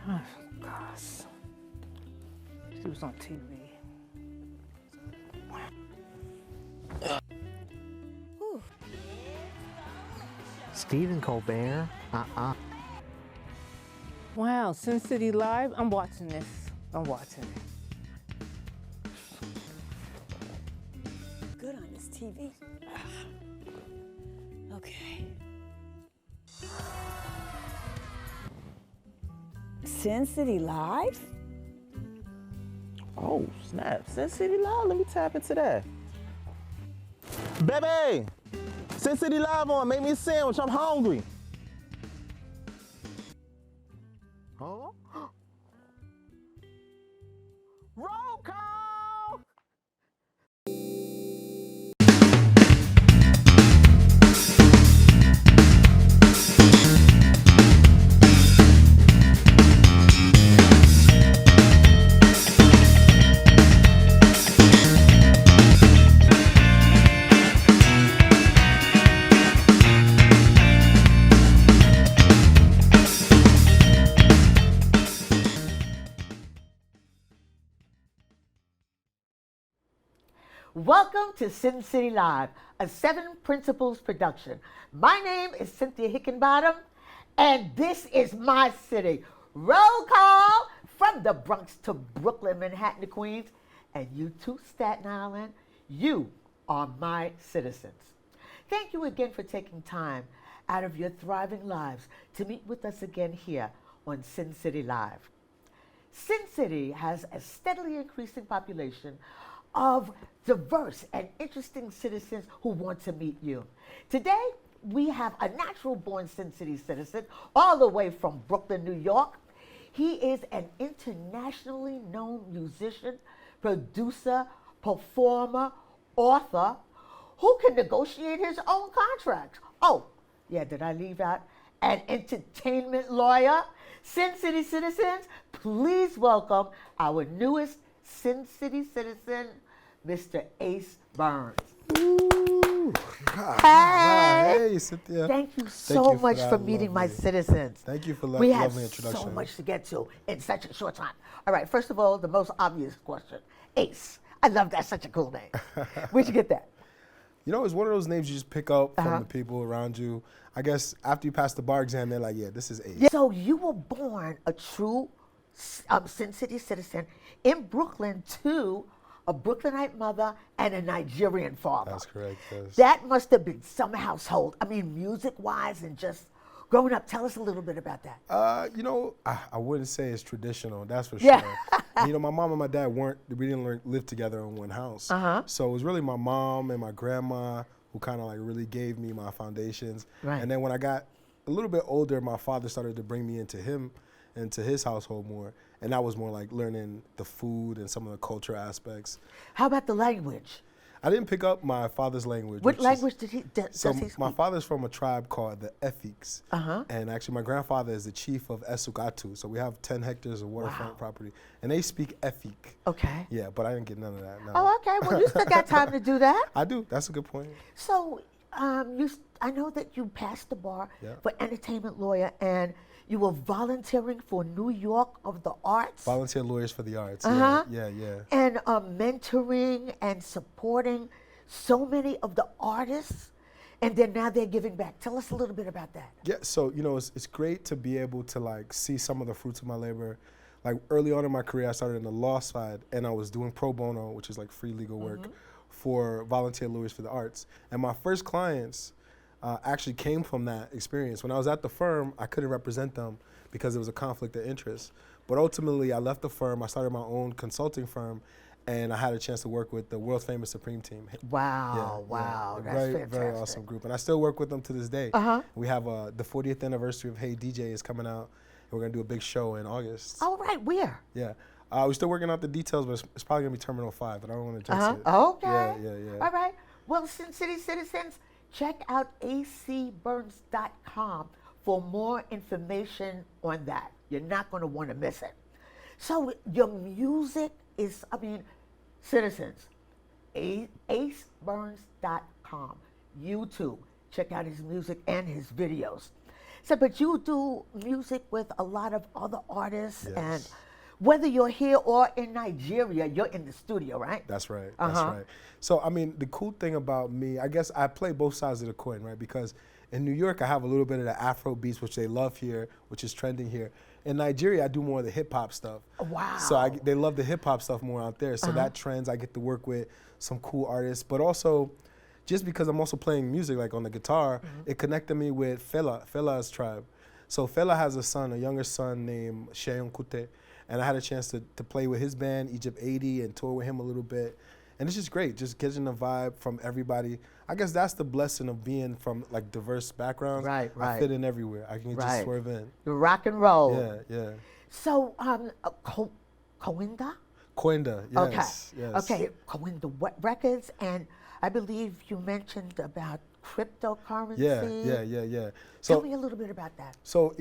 Oh, gosh. She was on TV. Stephen Colbert? Wow, CynCity Live? I'm watching this. I'm watching it. Good on this TV. Okay. CynCity Live? Oh, snap. CynCity Live? Let me tap into that. Baby! CynCity Live on. Make me a sandwich. I'm hungry. Huh? Roll call! Welcome to CynCity Live, a Seven Principles production. My name is Cynthia Hickenbottom, and this is my city. Roll call from the Bronx to Brooklyn, Manhattan to Queens, and you to Staten Island. You are my citizens. Thank you again for taking time out of your thriving lives to meet with us again here on CynCity Live. CynCity has a steadily increasing population of diverse and interesting citizens who want to meet you. Today, we have a natural-born CynCity citizen all the way from Brooklyn, New York. He is an internationally known musician, producer, performer, author, who can negotiate his own contracts. Oh, yeah, did I leave out an entertainment lawyer? CynCity citizens, please welcome our newest CynCity citizen, Mr. Ace Burns. Ooh. Hey, Cynthia. thank you so you for much that for meeting my lovely- citizens. Thank you for We had lovely introduction. so much to get to in such a short time. All right, first of all, the most obvious question. Ace. I love that, such a cool name. Where'd you get that? You know, it's one of those names you just pick up from the people around you. I guess after you pass the bar exam, they're like, yeah, this is Ace. Yeah, so you were born a true CynCity citizen in Brooklyn to a Brooklynite mother and a Nigerian father. That's correct, yes. That must have been some household. I mean, music-wise and just growing up. Tell us a little bit about that. You know, I wouldn't say it's traditional, that's for Yeah. sure. And, you know, my mom and my dad we didn't live together in one house. So it was really my mom and my grandma who kind of like really gave me my foundations. Right. And then when I got a little bit older, my father started to bring me into his household more. And that was more like learning the food and some of the culture aspects. How about the language? I didn't pick up my father's language. What which language is, does so he speak? my father's from a tribe called the Efiks. And actually my grandfather is the chief of Esugatu. So we have 10 hectares of waterfront property. And they speak Efik. Okay. Yeah, but I didn't get none of that. No. Oh, okay. Well, you still got time to do that. I do. That's a good point. So, I know that you passed the bar Yeah. for entertainment lawyer, and you were volunteering for New York of the Arts. Volunteer Lawyers for the Arts. Uh-huh. Yeah, yeah. And mentoring and supporting so many of the artists, and then now they're giving back. Tell us a little bit about that. Yeah, so, you know, it's great to be able to, like, see some of the fruits of my labor. Like, early on in my career, I started in the law side, and I was doing pro bono, which is, like, free legal work for Volunteer Lawyers for the Arts. And my first clients actually came from that experience. When I was at the firm, I couldn't represent them because there was a conflict of interest. But ultimately, I left the firm, I started my own consulting firm, and I had a chance to work with the world famous Supreme team. Wow, wow, A that's very, fantastic. very awesome group. And I still work with them to this day. We have the 40th anniversary of Hey DJ is coming out, and we're gonna do a big show in August. All right, where? Yeah. We're still working out the details, but it's probably gonna be Terminal 5, but I don't wanna jinx it. Okay. Yeah. All right. Well, CynCity citizens, check out acburns.com for more information on that. You're not going to want to miss it. So your music is, citizens, aceburns.com, YouTube. Check out his music and his videos. So, but you do music with a lot of other artists, Yes. and whether you're here or in Nigeria, you're in the studio, right? That's right. That's right. So, I mean, the cool thing about me, I guess I play both sides of the coin, right? Because in New York, I have a little bit of the Afro beats, which they love here, which is trending here. In Nigeria, I do more of the hip hop stuff. Wow. So they love the hip hop stuff more out there. So that trends, I get to work with some cool artists. But also, just because I'm also playing music, like on the guitar, it connected me with Fela's tribe. So Fela has a son, a younger son named Sheyon Kute. And I had a chance to play with his band, Egypt 80, and tour with him a little bit. And it's just great, just getting the vibe from everybody. I guess that's the blessing of being from like diverse backgrounds. Right. I fit in everywhere. I can just swerve in. Rock and roll. Yeah. So, Coinda? Coinda, yes. Okay, Coinda Records, and I believe you mentioned about cryptocurrency. Yeah. Tell me a little bit about that. So,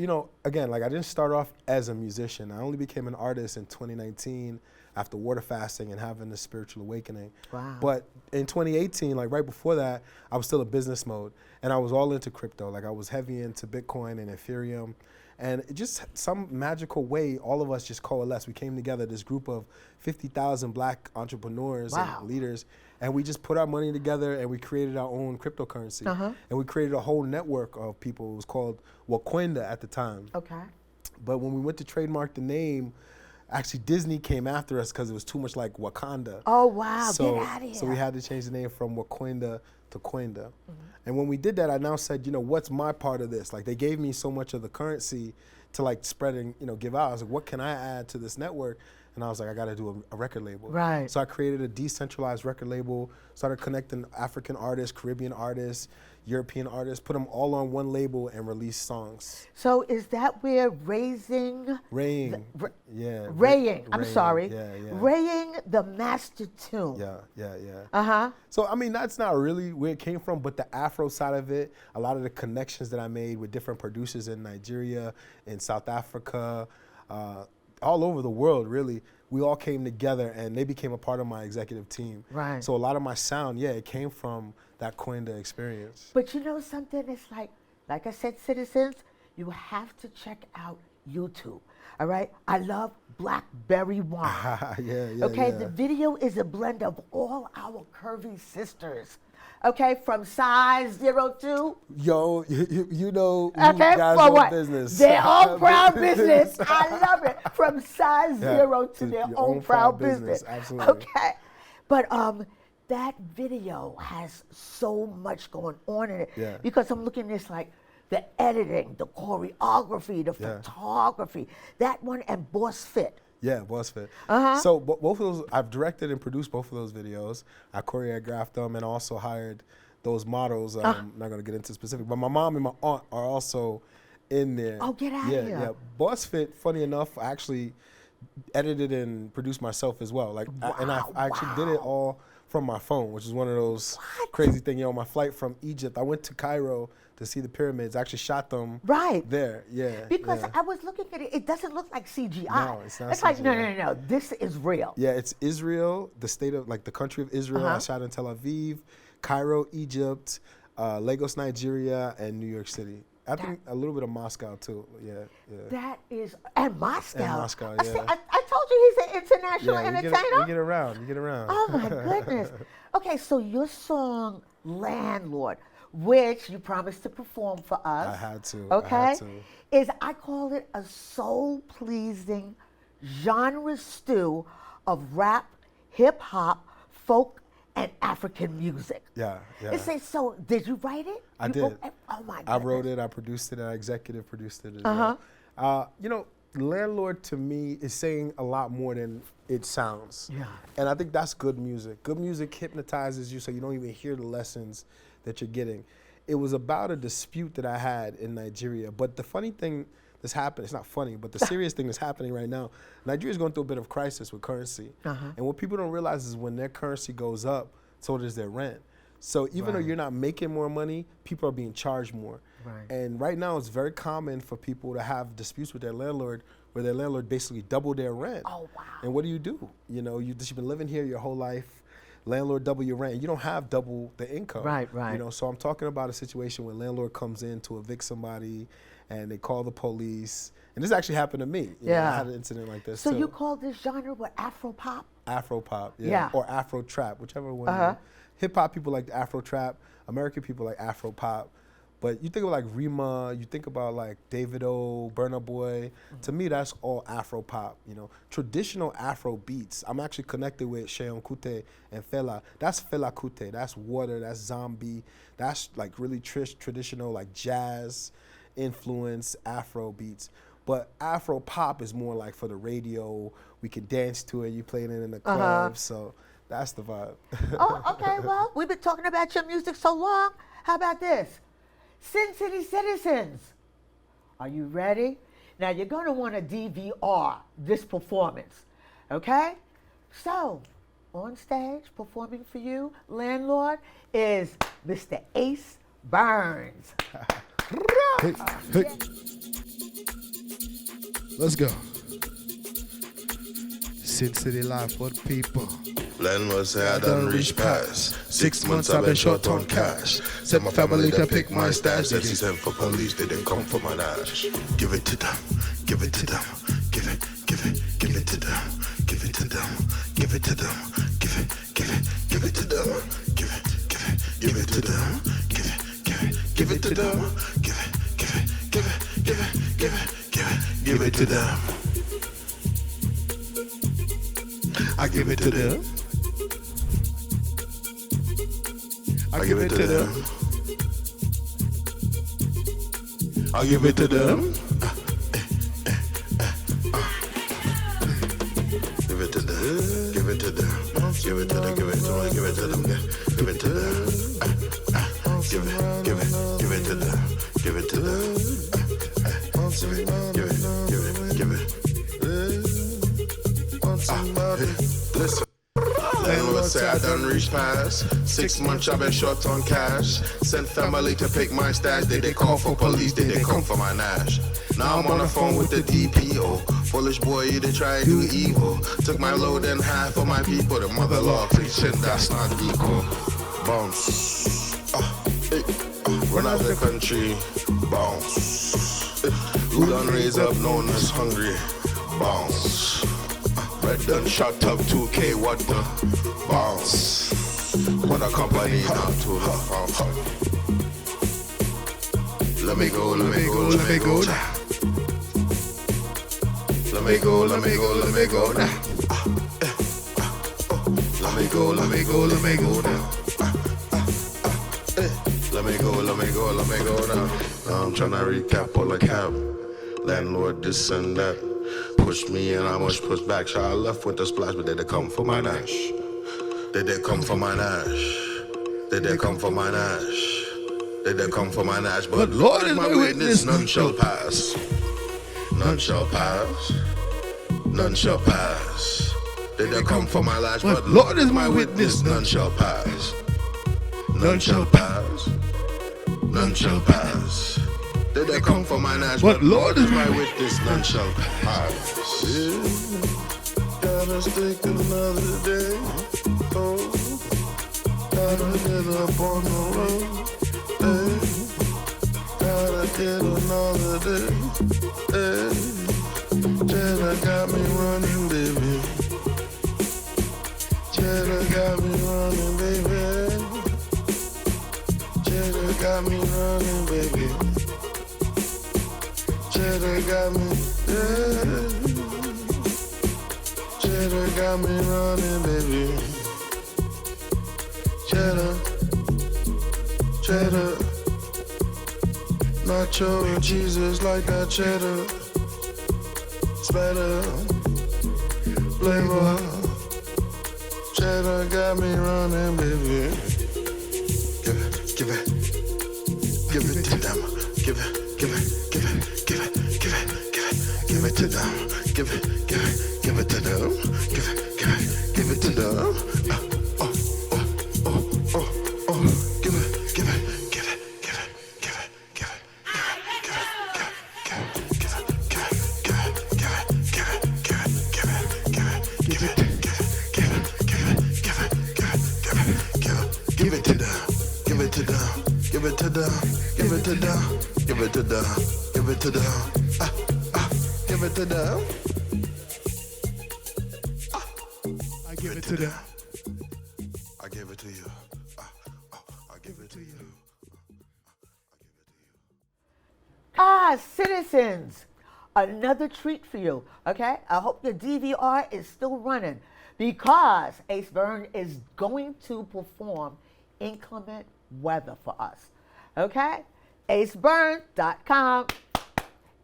again, like I didn't start off as a musician. I only became an artist in 2019 after water fasting and having a spiritual awakening. Wow. But in 2018, like right before that, I was still in business mode and I was all into crypto. Like I was heavy into Bitcoin and Ethereum. And it just some magical way, all of us just coalesced. We came together, this group of 50,000 black entrepreneurs and leaders, and we just put our money together and we created our own cryptocurrency. And we created a whole network of people. It was called Wakanda at the time. Okay. But when we went to trademark the name, actually Disney came after us because it was too much like Wakanda. Oh, wow, So, get out of here. so we had to change the name from Wakanda to Coinda. And when we did that, I now said, what's my part of this? Like they gave me so much of the currency to like spread and, give out. I was like, what can I add to this network? And I was like, I got to do a record label. Right. So I created a decentralized record label, started connecting African artists, Caribbean artists, European artists, put them all on one label and release songs. So is that where Raying, Raying I'm sorry, Yeah. Raying the Master Tune. Yeah. So, I mean, that's not really where it came from, but the Afro side of it, a lot of the connections that I made with different producers in Nigeria, in South Africa, all over the world, really, we all came together and they became a part of my executive team. Right. So a lot of my sound, it came from that Coinda experience. But you know something? It's like I said, citizens, you have to check out YouTube. All right? I love Blackberry Wine. Okay? The video is a blend of all our curvy sisters. Okay, from size 02. Yo, you know, okay, you guys for own what? business. Their own proud business. I love it. From size 0 to their own proud business. Absolutely. Okay, but that video has so much going on in it because I'm looking at this like the editing, the choreography, the photography. That one and Boss Fit. Yeah, Boss Fit. So both of those, I've directed and produced both of those videos. I choreographed them and also hired those models. I'm not going to get into specific, but my mom and my aunt are also in there. Oh, get out of here. Yeah. Boss Fit, funny enough, I actually edited and produced myself as well. Like, I actually did it all from my phone, which is one of those crazy things. My flight from Egypt, I went to Cairo to see the pyramids. I actually shot them there. Yeah. Because I was looking at it, it doesn't look like CGI. No, it's not It's CGI. like, no, this is real. Yeah, it's Israel, the state of, like the country of Israel. I shot in Tel Aviv, Cairo, Egypt, Lagos, Nigeria, and New York City. I think a little bit of Moscow too. Yeah. That is, and Moscow. And Moscow, I told you he's an international entertainer. You get around. Oh my goodness. Okay, so your song Landlord, which you promised to perform for us. I had to. Okay, I call it a soul-pleasing genre stew of rap, hip hop, folk, and African music. Yeah. So did you write it? I did. Oh my goodness. I wrote it, I produced it, I executive produced it as well. Landlord to me is saying a lot more than it sounds. Yeah. And I think that's good music. Good music hypnotizes you so you don't even hear the lessons that you're getting. It was about a dispute that I had in Nigeria. But the funny thing that's happening, it's not funny, but the serious thing that's happening right now, Nigeria's going through a bit of crisis with currency. And what people don't realize is when their currency goes up, so does their rent. So even though you're not making more money, people are being charged more. And right now it's very common for people to have disputes with their landlord where their landlord basically doubled their rent. Oh, wow. And what do? You've been living here your whole life. Landlord double your rent. You don't have double the income. Right. So I'm talking about a situation where landlord comes in to evict somebody and they call the police. And this actually happened to me. You know, I had an incident like this So too. you call this genre what, Afro pop? Afro pop, Yeah. or Afro trap, whichever one. Hip hop people like the Afro trap. American people like Afro pop. But you think of like Rima, you think about like Davido, Burna Boy. To me, that's all Afro pop. You know, traditional Afro beats. I'm actually connected with Seun Kuti and Fela. That's Fela Kuti. That's Water. That's Zombie. That's like really traditional like jazz influence Afro beats. But Afro pop is more like for the radio. We can dance to it. You playing it in the club. So that's the vibe. Oh, okay. Well, we've been talking about your music so long. How about this? CynCity citizens, are you ready? Now, you're going to want to DVR this performance, okay? So, on stage, performing for you, landlord, is Mr. Ace Burns. Hey, hey. Let's go. CynCity Live for the people. Landlord say I done reach past. 6 months I've been short on cash. Sent my family to pick my stash. As he sent for police, they didn't come for my dash. Give it to them, give it to them. Give it to them. Give it to them, give it to them. Give it to them. Give it to them. Give it to them. Give it to them. I give it to them. I give it to them. I give it to them. Give it to them. Give it to them. Give it to them. Give it to them. Give it to them. Give it to them. Give it to them. Give it to them. Give it. Listen. Landlord say I done reach past. 6 months I've been short on cash. Sent family to pick my stash. They call for police, they come for my nash. Now I'm on the phone with the DPO. Foolish boy, you did try to do evil. Took my load and half for my people. The mother law preaching that's not equal. Bounce. Run out the country. Bounce. Who done raise up known as hungry. Bounce. Red done shot up 2K, what the bounce. When a company not to the bounce. Let me go, let me go, let me go now. Let me go, let me go, let me go now. Let me go, let me go, let me go now. Let me go, let me go, let me go now. Now I'm tryna recap all the cap. Landlord this and that. Push me and I must push back. So I left with the splash, but they did come for my nash. They did come for my nash. They did come for my nash. They did come for my nash. But Lord is my witness, none shall pass. None shall pass. None shall pass. They did come for my lash, but Lord is my witness, none shall pass. None shall pass. None shall pass. They come for my nash, but Lord is my witness, none shall pass. Yeah. Gotta stick another day. Oh, gotta get up on the road. Hey. Gotta get another day. Hey. Cheddar got me running, baby. Cheddar got me running, baby. Cheddar got me running, baby. Cheddar got me, yeah. Cheddar got me running, baby. Cheddar, cheddar. Nacho and Jesus like that cheddar. It's better, flavor. Cheddar got me running, baby. Give it to them. Give it to them. Give it to them. Give it to them. Give it to them. give it to them. Give it to them. I give it to them. I give it to you. I give it to you. Citizens, another treat for you, okay? I hope your DVR is still running because Ace Byrne is going to perform inclement weather for us, okay? AceByrne.com.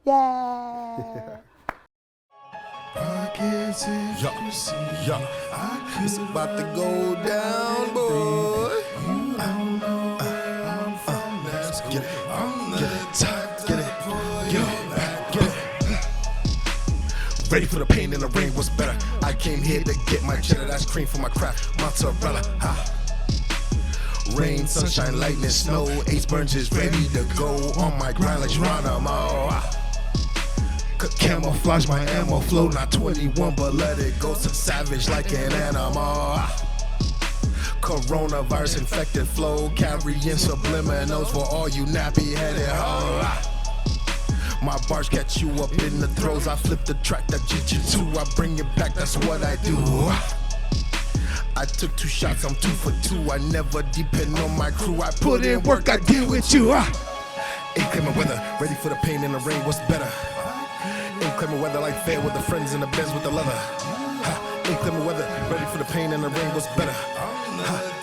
Yeah. It's about to go down, boy. Let's get it. Ready for the pain and the rain, what's better? I came here to get my cheddar, that's cream for my craft, mozzarella. Rain, sunshine, lightning, snow. Ace Byrne is ready to go on my grind like Geronimo. Camouflage my ammo flow, not 21, but let it go so savage like an animal. Coronavirus infected flow, carrying subliminals for all you nappy-headed hoes. My bars catch you up in the throes. I flip the track, that jiu-jitsu, I bring it back, that's what I do. I took 2 shots, I'm 2 for 2. I never depend on my crew. I put in work, I deal with you. Inclement weather, ready for the pain and the rain, what's better? Inclement weather like fair with the friends in the Benz with the leather. Inclement weather, ready for the pain and the rain, what's better?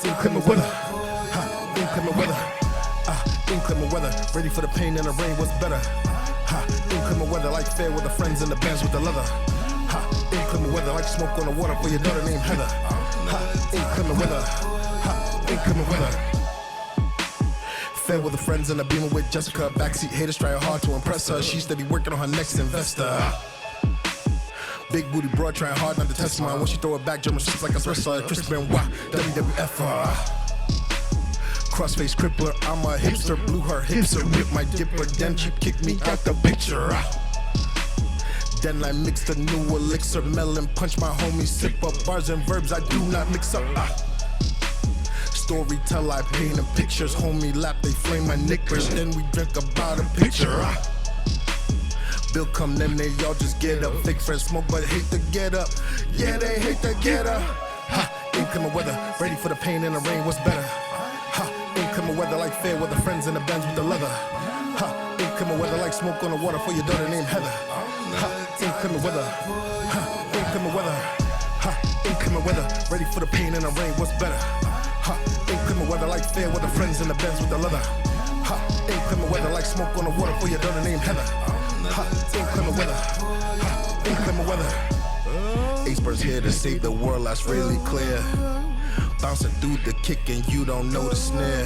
Inclement weather, inclement weather. Inclement weather, ready for the pain and the rain, what's better? Inclement weather like fair with the friends in the Benz with the leather. Inclement weather like smoke on the water for your daughter named Heather. Inclement weather, inclement weather. Fair with the friends in the Beamer with Jessica. Backseat haters trying hard to impress her. She's steady working on her next investor. Big booty broad trying hard not to test mine. When she throw it back, German shits like a wrestler. Chris Benoit, WWF. Crossface crippler, I'm a hipster. Blew her hips or whip my dipper. Then she kicked me out the picture. Then I mixed a new elixir. Melon punch my homie, sip up bars and verbs I do not mix up. Storytell, I paint pictures. Homie lap, they flame my knickers. Then we drink about a picture. Bill come, then they all just get up. Fake friends smoke, but hate to get up. Yeah, they hate to get up. Inclement weather, ready for the pain and the rain, what's better? Inclement weather like fair with the friends in the Benz with the leather. Inclement weather like smoke on the water for your daughter named Heather. Inclement weather, inclement weather. Inclement weather, ready for the pain and the rain, what's better? Inclement weather like fair with the friends in the Benz with the leather. Inclement weather like smoke on the water for your daughter named Heather. Inclement weather, inclement weather. Ace Byrne's here to save the world, that's really clear. Bouncing through the kick and you don't know the snare.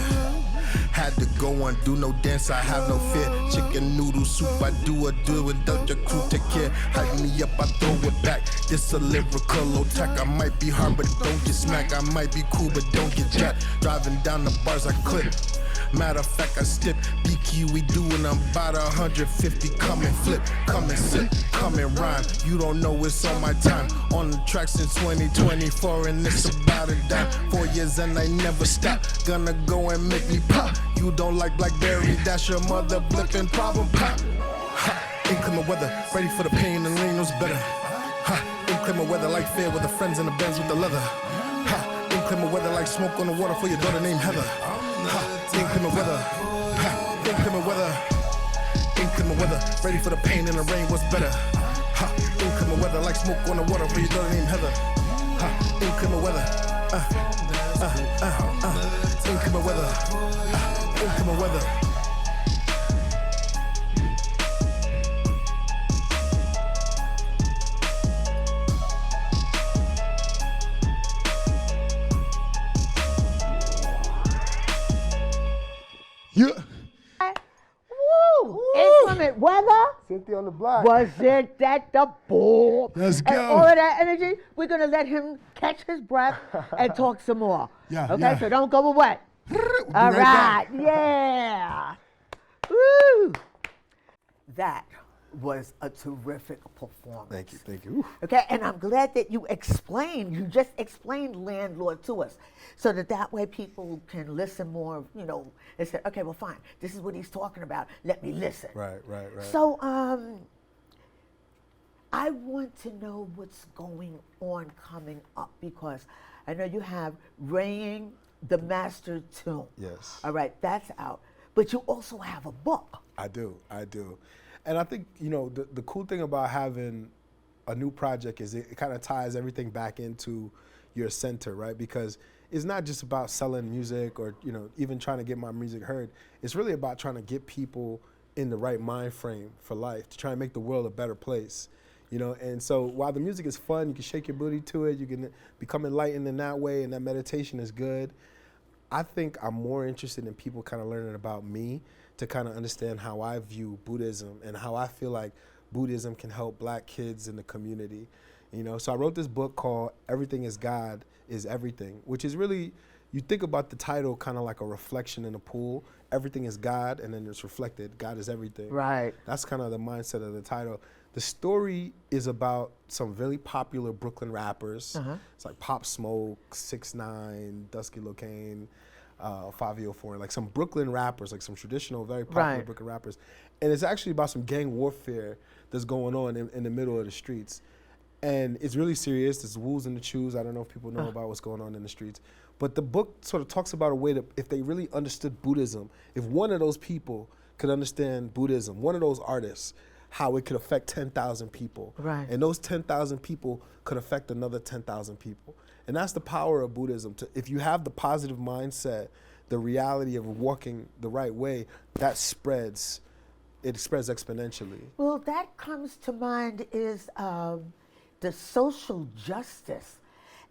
Had to go and do no dance, I have no fear. Chicken noodle soup, I do without your crew take care. Hype me up, I throw it back. This a lyrical attack. I might be hard, but don't get smacked. I might be cool, but don't get jacked. Driving down the bars, I clip. Matter of fact, I stip. BQ, we doing about 150. Come and flip, come and sip, come and rhyme. You don't know it's on my time. On the track since 2024, and it's about a dime. 4 years and I never stop. Gonna go and make me pop. You don't like Blackberry, that's your mother blipping problem pop. Inclement weather, ready for the pain and rain, knows better. Inclement weather like fair with the friends in the Benz with the leather. Inclement weather like smoke on the water for your daughter named Heather. Inclement weather, inclement weather, inclement weather, ready for the pain and the rain, what's better? Inclement weather like smoke on the water for your daughter named Heather. Inclement weather, inclement weather, inclement weather. Yeah. Woo! Inclement weather. Cynthia on the block. Was it that the bull? Let's And go. all of that energy, we're gonna let him catch his breath and talk some more. Yeah, Okay, yeah. so don't go away. We'll be All right back. right, yeah. Woo! That was a terrific performance. Thank you. Okay, and I'm glad that you just explained landlord to us, so that way people can listen more, and say, okay, well, fine, this is what he's talking about, let me listen. Right. So, I want to know what's going on coming up, because I know you have Raying the Master Tune. Yes. All right, that's out. But you also have a book. I do. And I think, the cool thing about having a new project is it kind of ties everything back into your center, right? Because it's not just about selling music or, even trying to get my music heard. It's really about trying to get people in the right mind frame for life, to try and make the world a better place. And so while the music is fun, you can shake your booty to it, you can become enlightened in that way, and that meditation is good. I think I'm more interested in people kind of learning about me, to kind of understand how I view Buddhism and how I feel like Buddhism can help black kids in the community. So I wrote this book called Everything is God is Everything, which is really, you think about the title kind of like a reflection in a pool. Everything is God, and then it's reflected. God is everything. Right. That's kind of the mindset of the title. The story is about some really popular Brooklyn rappers. It's like Pop Smoke, 6ix9ine, Dusky Lil Kane, 504, like some Brooklyn rappers, like some traditional, very popular Brooklyn rappers. And it's actually about some gang warfare that's going on in the middle of the streets. And it's really serious. There's wolves in the shoes. I don't know if people know about what's going on in the streets. But the book sort of talks about a way that if they really understood Buddhism, if one of those people could understand Buddhism, one of those artists, how it could affect 10,000 people. Right. And those 10,000 people could affect another 10,000 people. And that's the power of Buddhism. If you have the positive mindset, the reality of walking the right way, that spreads. It spreads exponentially. Well, that comes to mind is the social justice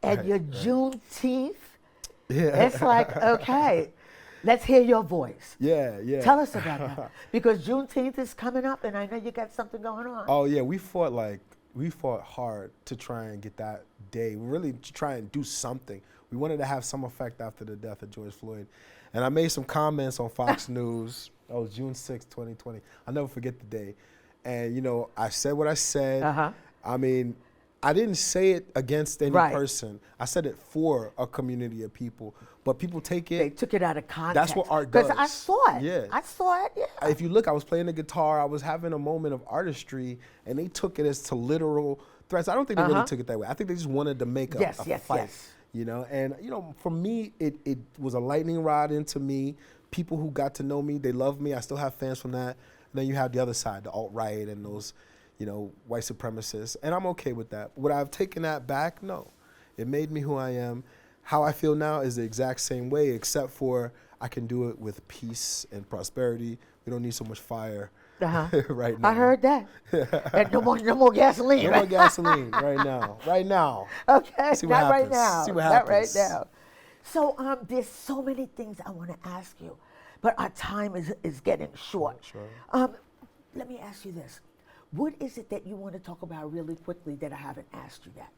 and your Juneteenth. Yeah. It's like, okay, let's hear your voice. Yeah. Tell us about that. Because Juneteenth is coming up, and I know you got something going on. Oh yeah, we fought hard to try and get that day. We really try and do something. We wanted to have some effect after the death of George Floyd. And I made some comments on Fox News. That was June 6, 2020. I'll never forget the day. And I said what I said. I mean, I didn't say it against any person. I said it for a community of people. But people take it. They took it out of context. That's what art does. Because I saw it. Yeah. I saw it, yeah. If you look, I was playing the guitar. I was having a moment of artistry, and they took it as to literal threats. I don't think they really took it that way. I think they just wanted to make a fight. And for me, it was a lightning rod into me. People who got to know me, they love me. I still have fans from that. And then you have the other side, the alt-right and those, white supremacists. And I'm okay with that. Would I have taken that back? No. It made me who I am. How I feel now is the exact same way, except for I can do it with peace and prosperity. We don't need so much fire right now. I heard that. And no more gasoline. No more gasoline right now. Right now. Okay, See what not happens. right now. See what Not right happens. now. So there's so many things I want to ask you, but our time is getting short. Sure. Let me ask you this. What is it that you want to talk about really quickly that I haven't asked you yet?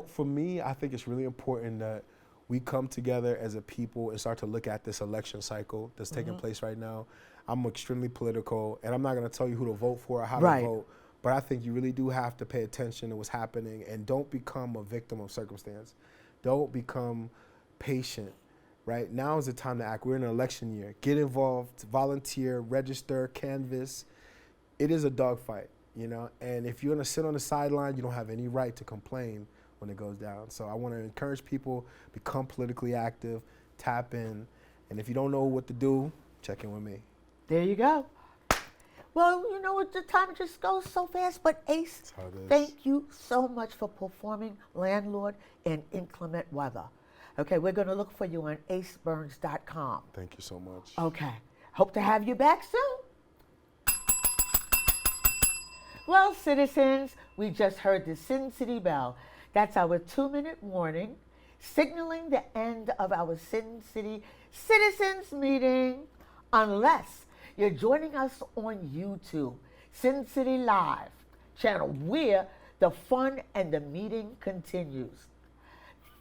For me, I think it's really important that we come together as a people and start to look at this election cycle that's taking place right now. I'm extremely political, and I'm not going to tell you who to vote for or how to vote, but I think you really do have to pay attention to what's happening and don't become a victim of circumstance. Don't become patient, right? Now is the time to act. We're in an election year. Get involved, volunteer, register, canvass. It is a dogfight, and if you're going to sit on the sideline, you don't have any right to complain when it goes down. So I want to encourage people, become politically active, tap in, and if you don't know what to do, check in with me. There you go. Well, the time just goes so fast, but Ace, thank you so much for performing Landlord in Inclement Weather. Okay, we're going to look for you on aceburns.com. Thank you so much. Okay, hope to have you back soon. Well, citizens, we just heard the CynCity bell. That's our 2-minute warning, signaling the end of our CynCity Citizens Meeting, unless you're joining us on YouTube, CynCity Live channel, where the fun and the meeting continues.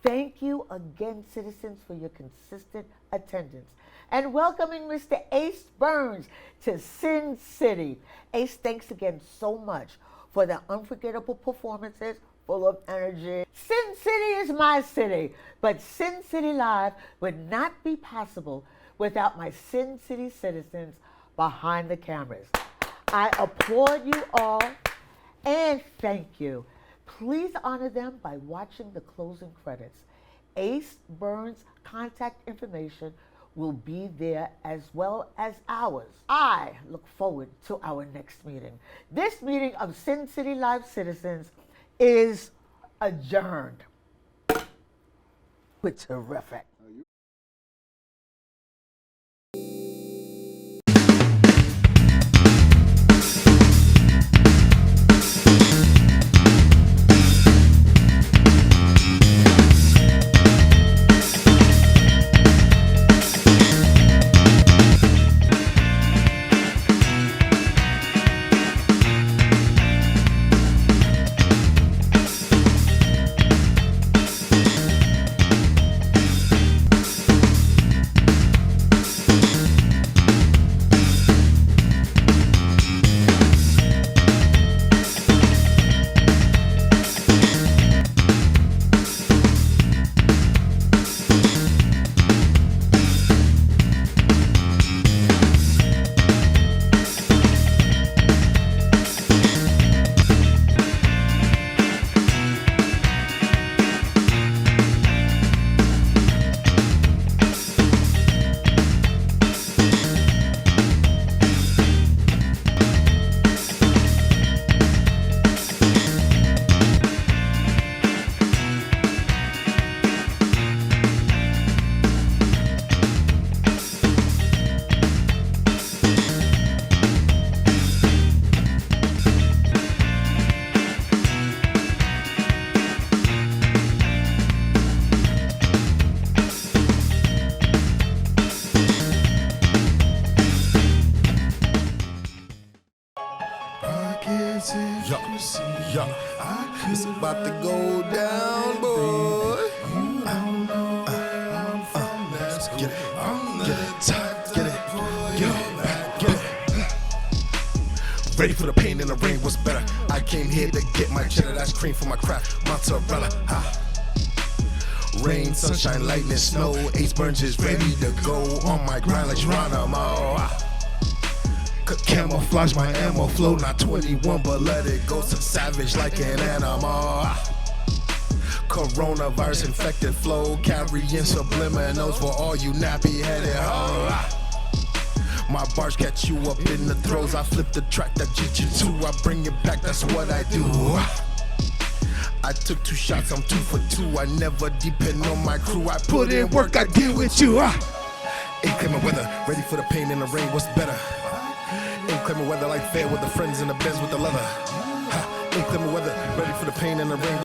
Thank you again, citizens, for your consistent attendance. and welcoming Mr. Ace Burns to Sin City. Ace, thanks again so much for the unforgettable performances full of energy. Sin City is my city, but Sin City Live would not be possible without my Sin City citizens behind the cameras. I applaud you all and thank you. Please honor them by watching the closing credits. Ace Burns' contact information will be there as well as ours. I look forward to our next meeting. This meeting of Sin City Live citizens is adjourned. We're terrific. Yeah, it's about to go down, boy. Let's get it, get it. Ready for the pain and the rain, what's better? I came here to get my cheddar, that's cream for my craft, mozzarella. Rain, sunshine, lightning, snow. Ace Burns is ready to go on my grind like Geronimo. Camouflage my ammo flow, not 21, but let it go. So savage like an animal. Coronavirus infected flow, carrying subliminals for all you nappy-headed hoes. My bars catch you up in the throes. I flip the track that jiu-jitsu, I bring it back, that's what I do. I took 2 shots, I'm 2 for 2. I never depend on my crew. I put in work, I deal with you. Inclement weather, ready for the pain and the rain, what's better? Inclement weather like fair with the friends in the Benz with the leather. Inclement weather, ready for the pain and the rain.